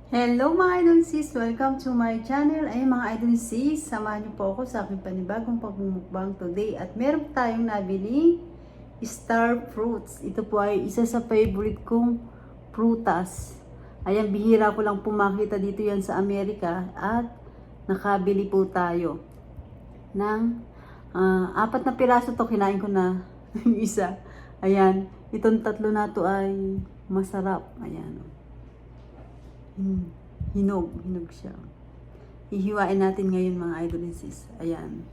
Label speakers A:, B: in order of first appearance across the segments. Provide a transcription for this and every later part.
A: Hello mga idol sis! Welcome to my channel. Ay mga idol sis, samahan niyo po ako sa aking panibagong pagmumukbang today. At meron tayong nabili star fruits. Ito po ay isa sa favorite kong prutas. Ayan, bihira ko lang pumakita dito yan sa Amerika. At nakabili po tayo ng 4 na piraso to. Kinain ko na yung isa. Ayan, itong tatlo na to ay masarap. Ayan. Hinog siya. Hihiwain natin ngayon mga idol sis. Ayan.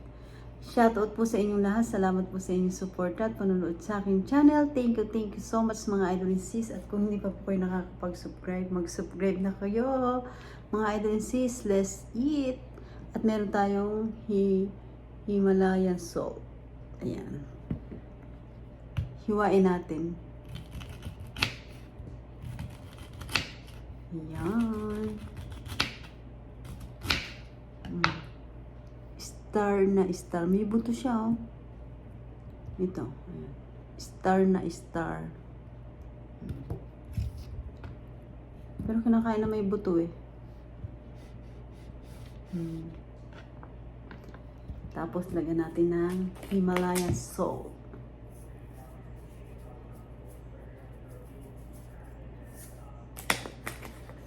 A: Shoutout po sa inyong lahat. Salamat po sa inyong support at panonood sa aking channel. Thank you so much mga idol sis. At kung hindi pa po kayo nakakapag-subscribe, mag-subscribe na kayo. Mga idol sis, let's eat. At meron tayong Himalayan salt. Ayan. Hiwain natin. Ayan. Star na star. May buto siya, oh. Ito. Ayan. Star na star. Pero kinakain na may buto, eh. Tapos, lagyan natin ng Himalayan salt.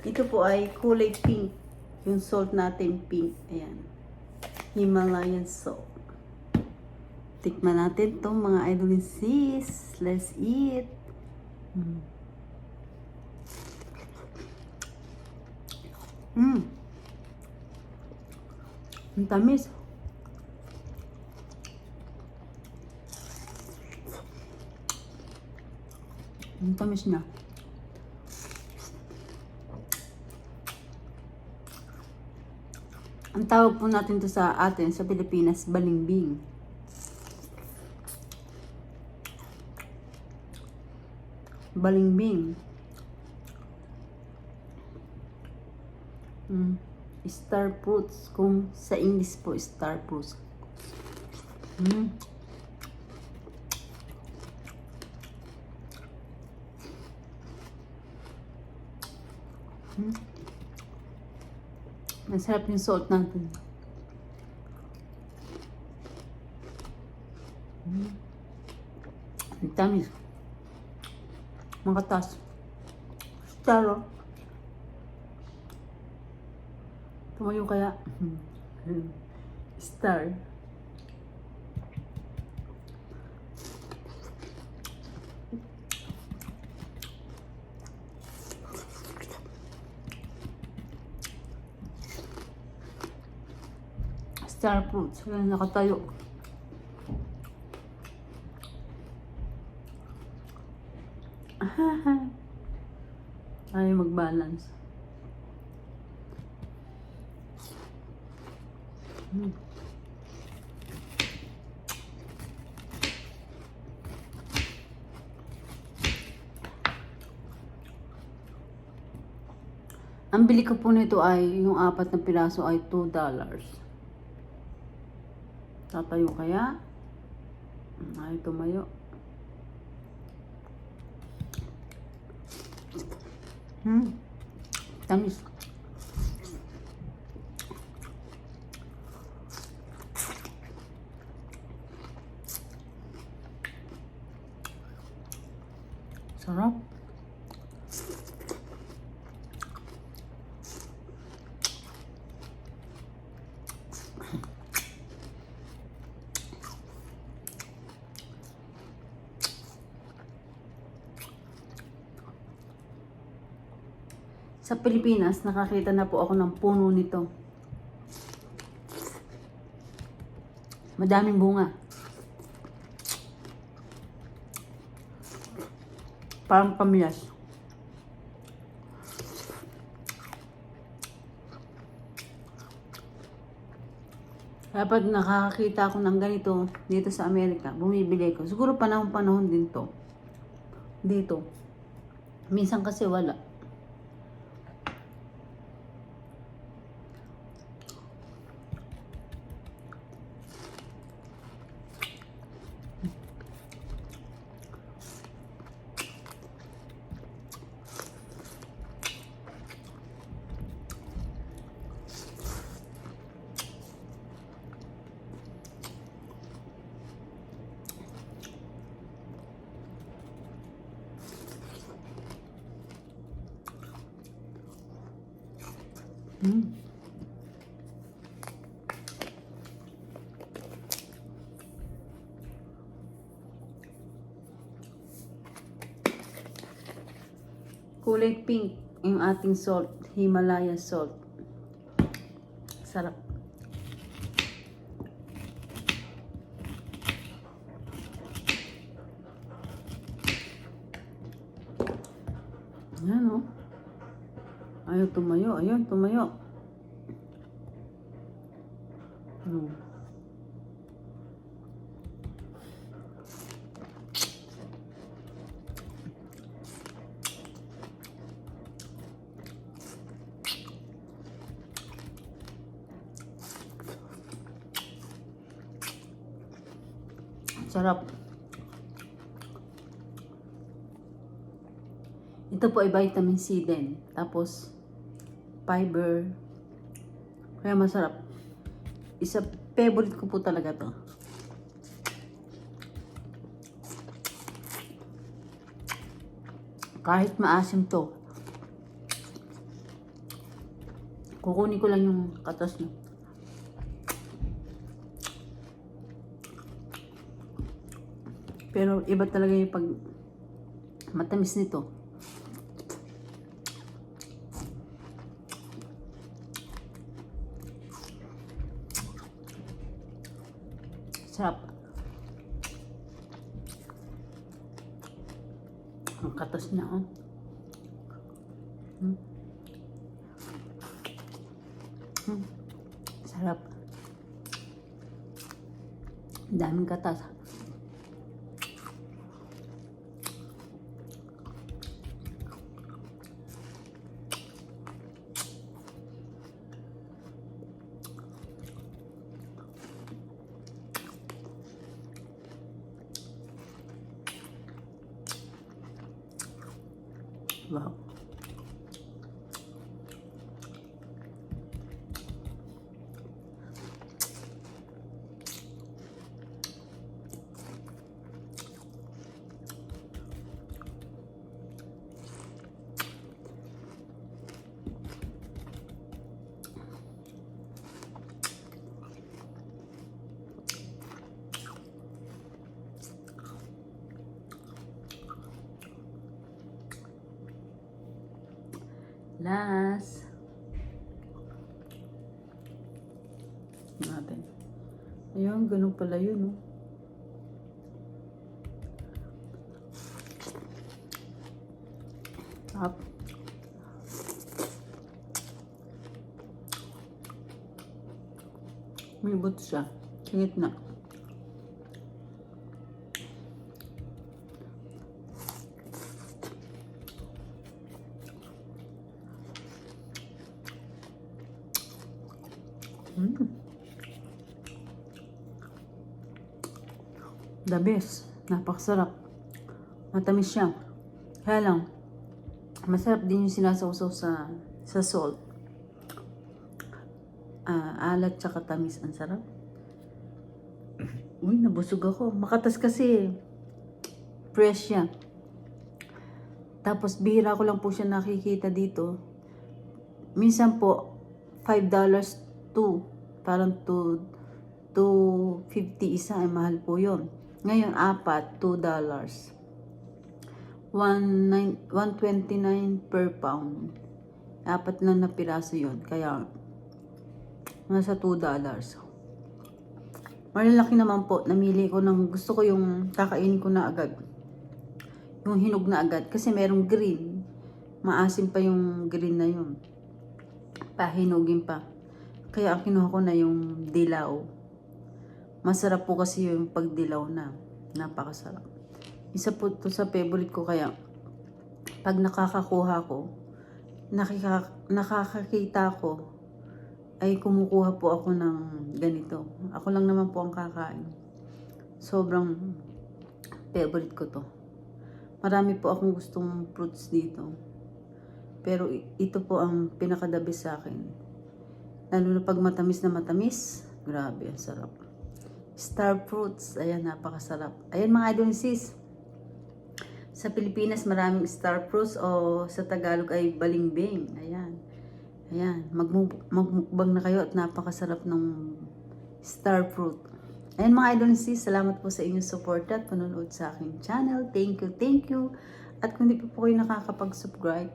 A: Ito po ay kulay pink. Yung salt natin pink. Ayan. Himalayan salt. Tikman natin itong mga idol sis. Let's eat. Ang tamis. Ang tamis niya. Ang tawag po natin to sa atin, sa Pilipinas, balimbing. Balimbing. Star fruits. Kung sa English po, star fruits. Masarap yung salt natin. Ang tamis. Makatas. Star, oh. Tumayo kaya. Star. Star fruits. Ayan, nakatayo. Ayaw mag-balance. Ang bili ko po nito ay, yung 4 na piraso ay $2. Tatayo kaya? Ay, tumayo. Tamis. Sarap. Sa Pilipinas, nakakita na po ako ng puno nito. Madaming bunga. Parang pamiyas. Dapat nakakakita ako ng ganito dito sa Amerika, bumibili ko. Siguro panahon din to. Dito. Minsan kasi wala. Mm. Kulay pink yung ating salt, Himalaya salt. Sarap. Ayan o. Ayaw tumayo. Ayun, tumayo. Sarap. Ito po ay vitamin C din. Tapos, fiber. Kaya masarap. Isa, favorite ko po talaga to. Kahit maasim to. Kukunin ko lang yung katas niya. Pero iba talaga yung pag matamis nito. Sarap. Ang katas niya, oh. Sarap. Daming katas. Wow. Last. Natin. Ayun, ganun pala yun, oh. Up. May buto siya. Singit na. The best. Napakasarap. Matamis siya. Kaya lang, masarap din yung sinasawsaw sa salt. Alat tsaka tamis. Ang sarap. Uy, nabusog ako. Makatas kasi. Fresh siya. Tapos, bihira ko lang po siya nakikita dito. Minsan po, $5 to, parang $2.50 isa, ay mahal po yun. Ngayon, apat, $2. $1.29 per pound. Apat lang na piraso yun. Kaya, nasa $2. Malalaki naman po. Namili ko ng, gusto ko yung kakainin ko na agad. Yung hinog na agad. Kasi merong green. Maasim pa yung green na yun. Pahinugin pa. Kaya ang kinuha ko na yung dilaw. Masarap po kasi yung pagdilaw na. Napakasarap. Isa po to sa favorite ko, kaya pag nakakakuha ko, nakakakita ko, ay kumukuha po ako ng ganito. Ako lang naman po ang kakain. Sobrang favorite ko to. Marami po akong gustong fruits dito. Pero ito po ang pinakadabi sa akin. Lalo na pag matamis na matamis. Grabe, ang sarap. Star fruits. Ayan, napakasarap. Ayan mga idol sis. Sa Pilipinas maraming star fruits o sa Tagalog ay balimbing. Ayan. Ayan, magmukbang na kayo at napakasarap ng star fruit. Ayan mga idol sis, salamat po sa inyong support at panonood sa aking channel. Thank you, thank you. At kung di po kayo nakakapag-subscribe,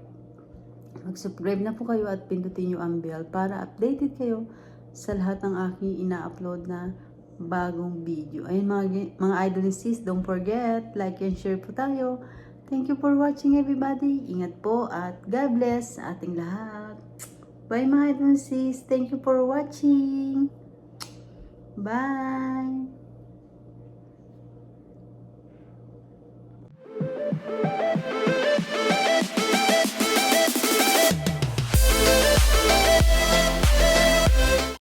A: mag-subscribe na po kayo at pindutin nyo ang bell para updated kayo sa lahat ng aking ina-upload na bagong video. Ayun mga idol sis, don't forget, like and share po tayo. Thank you for watching everybody. Ingat po at God bless sa ating lahat. Bye mga idol sis. Thank you for watching. Bye.